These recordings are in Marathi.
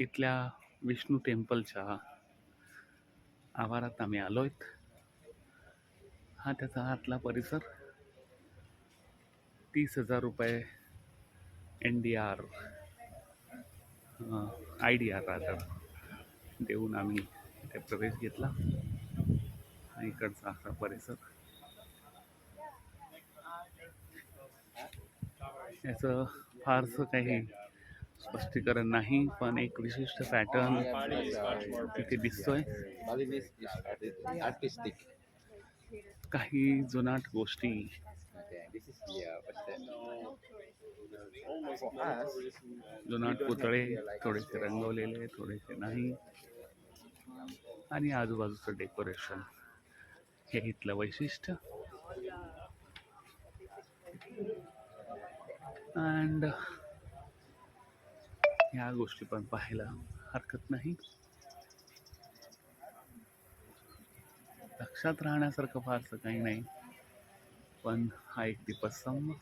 इथल्या विष्णू टेम्पलच्या आवारात आम्ही आलोयत. हा त्याचा आतला परिसर. 30,000 रुपये NDR IDR रादर देऊन आम्ही इथे प्रवेश घेतला. हा इकडचा असा परिसर. याचं फारसं काही स्पष्टीकरण नाही, पण एक विशिष्ट पॅटर्न तिथे दिसतोय. काही जुनाट गोष्टी जुनाट पुतळे थोडेसे रंगवलेले, थोडेसे नाही, आणि आजूबाजूचं डेकोरेशन हे इथलं वैशिष्ट्य. अँड ह्या गोष्टी पण पाहायला हरकत नाही. लक्षात राहण्यासारखं फारसं काही नाही, पण हा एक दीपस्तंभ.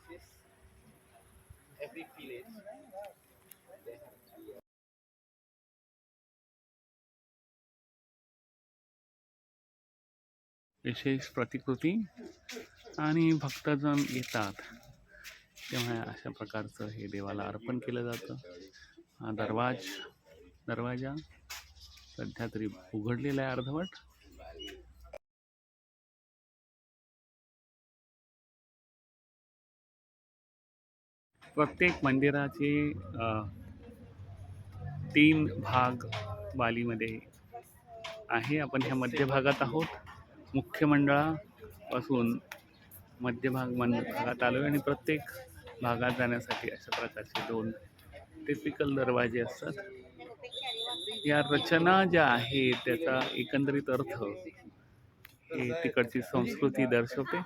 विशेष प्रतिकृती आणि भक्तजण येतात तेव्हा अशा प्रकारचं हे देवाला अर्पण केलं जातं. हा दरवाजा सध्या तरी उघडलेला आहे अर्धवट. प्रत्येक मंदिराचे 3 भाग बालीमध्ये आहे. आपण ह्या मध्यभागात आहोत. मुख्य मंडळापासून भागात आलोय आणि प्रत्येक भागात जाण्यासाठी अशा प्रकारचे 2 टिपिकल दरवाजे असतात. या रचना ज्या आहेत त्याचा एकंदरीत अर्थ हे तिकडची संस्कृती दर्शवते.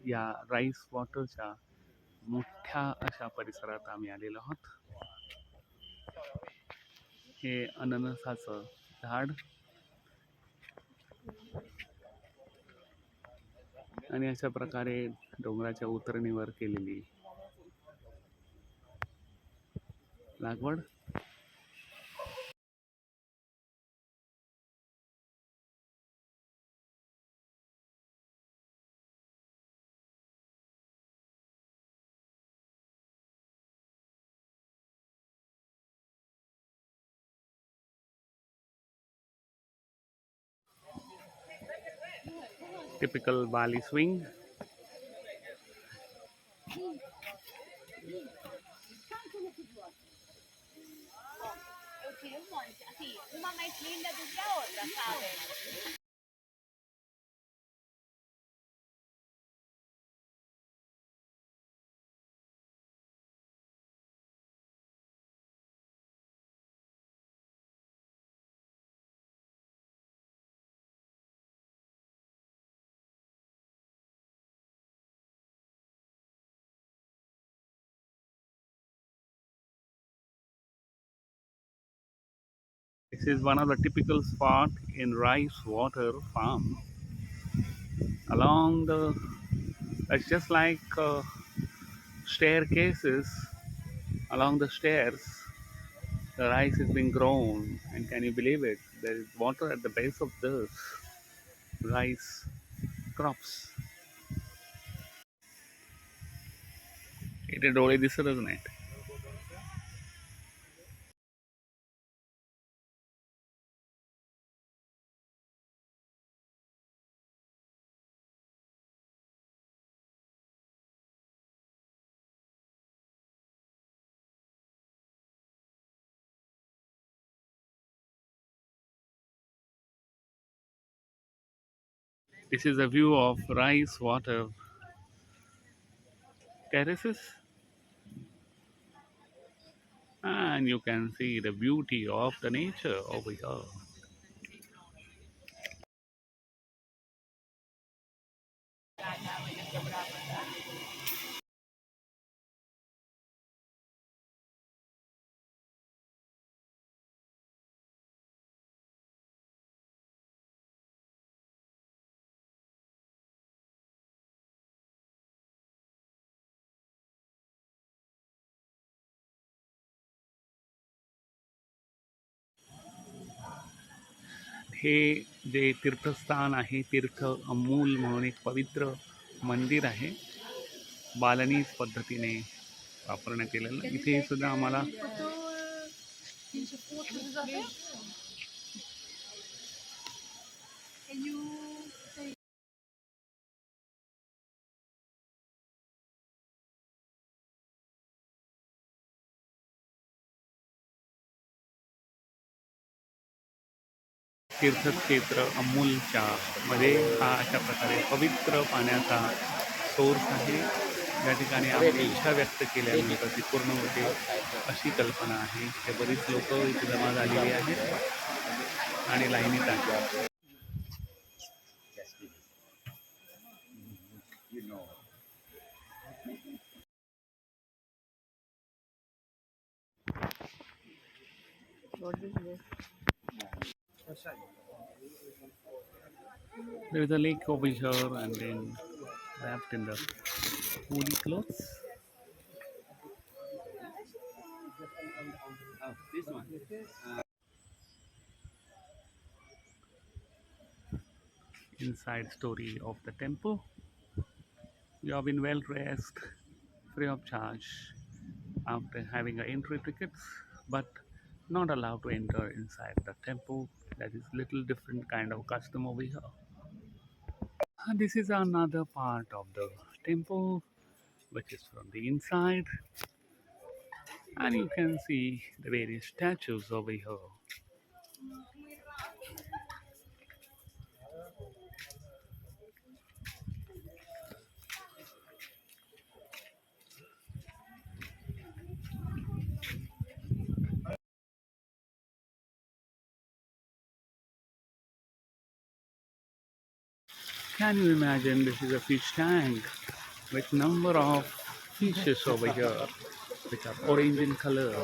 या राईस वॉटरच्या मोठ्या अशा परिसरात आम्ही आलेलो आहोत. हे अननसाचं झाड आणि अशा प्रकारे डोंगराच्या उतरणीवर केलेली लागवड. Typical Bali swing. This is one of the typical spot in rice water farm. Along the, it's just like staircases. Along the stairs, the rice is being grown, and can you believe it? There is water at the base of this rice crops. इथे डोळे दिसतच नाहीत. This is a view of rice water terraces. and you can see the beauty of the nature over here. हे जे तीर्थस्थान आहे, तीर्थ अमूल म्हणून एक पवित्र मंदिर आहे, बालनीज पद्धतीने वापरण्यात केलेलं. इथे सुद्धा आम्हाला तीर्थक्षेत्र अमूलच्या मध्ये हा अशा प्रकारे पवित्र पाण्याचा सोर्स आहे. या ठिकाणी आपली इच्छा व्यक्त केल्यानंतर ती पूर्ण होते अशी कल्पना आहे. ते बरीच लोक इथे जमा झालेली आहेत आणि लाईनीत आहेत. There is a lake over here and then wrapped in the woolly clothes. This one. Inside story of the temple. You have been well dressed, free of charge, after having an entry tickets, but not allowed to enter inside the temple. That is little different kind of custom over here. This is another part of the temple, which is from the inside, and you can see the various statues over here. Can you imagine, this is a fish tank with number of fishes over here which are orange in color,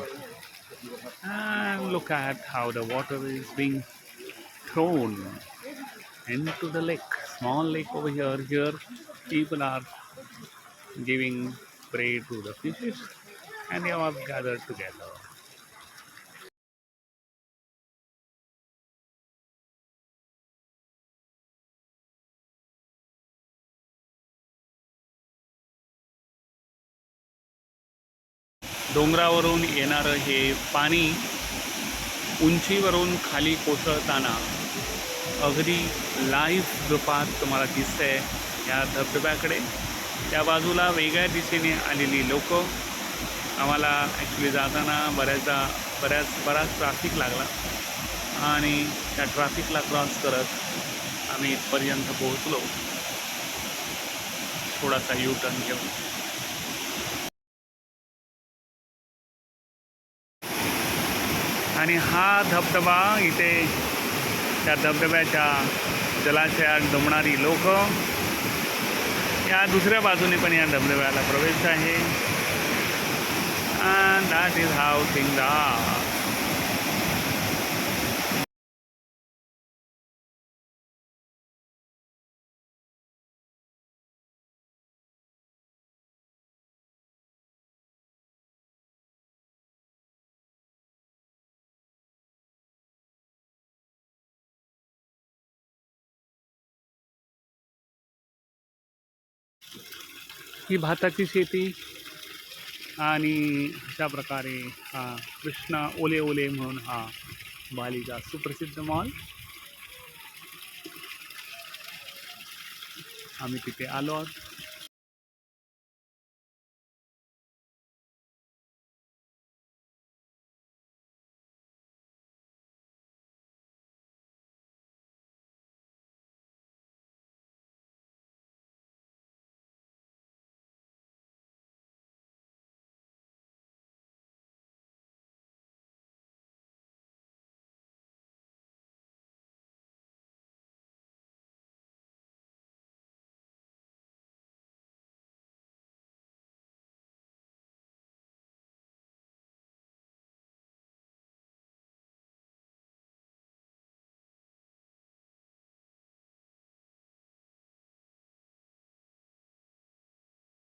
and look at how the water is being thrown into the lake, small lake over here. Here people are giving prey to the fishes and they all gathered together. डोंगरावरून येणारं हे पाणी उंचीवरून खाली कोसळताना अगदी लाईव्ह रूपात तुम्हाला दिसतंय या धबधब्याकडे. त्या बाजूला वेगळ्या दिशेने आलेली लोक. आम्हाला ॲक्च्युली जाताना बराच ट्रॅफिक लागला आणि त्या ट्रॅफिकला क्रॉस करत आम्ही इथपर्यंत पोहोचलो, थोडासा यू टर्न घेऊन. आणि हा धबधबा, इथे त्या धबधब्याच्या जलाशयात जमणारी लोक. या दुसऱ्या बाजूने पण या धबधब्याला प्रवेश आहे. and that is how things are. ही भाताची शेती आणि अशा प्रकारे हा कृष्णा ओले ओले म्हणून हा बालीचा सुप्रसिद्ध मॉल. आम्ही तिथे आलो आहोत.